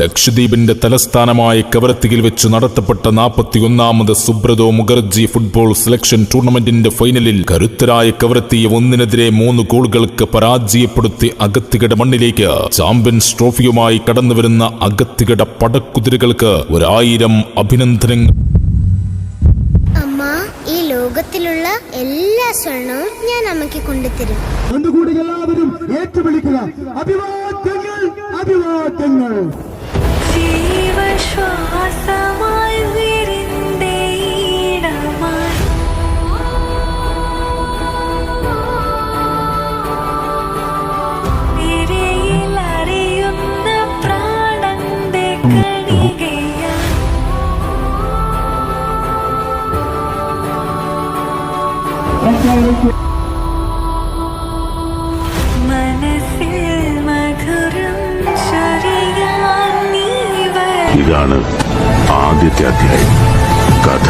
ലക്ഷദ്വീപിന്റെ തലസ്ഥാനമായ കവരത്തിയിൽ വെച്ച് നടത്തപ്പെട്ട 41ാമത് സുബ്രതോ മുഖർജി ഫുട്ബോൾ സെലക്ഷൻ ടൂർണമെന്റിന്റെ ഫൈനലിൽ കരുത്തരായ കവരത്തിയെ 1-3 ഗോളുകൾക്ക് പരാജയപ്പെടുത്തി അഗത്തികട മണ്ണിലേക്ക് ചാമ്പ്യൻസ് ട്രോഫിയുമായി കടന്നുവരുന്ന അഗത്തികട പടക്കുതിരകൾക്ക് 1000 അഭിനന്ദനങ്ങൾ. ഈ ലോകത്തിലുള്ള എല്ലാ സ്വർണവും ഞാൻ അമ്മയ്ക്ക് കൊണ്ടുതരും. അതുകൂടി എല്ലാവരും ഏറ്റുവിളിക്കുക. അഭിവാദ്യങ്ങൾ, അഭിവാദ്യങ്ങൾ. ജീവശ്വാസമായി വിരിന്തേ ഇടമായി വിരയിൽ അറിയുന്ന പ്രാണന്റെ കണികയാ മനസ്സിൽ മധുരം ചൊരിയാൻ നീ. ഇതാണ് ആദ്യത്തെ അധ്യായം. കഥ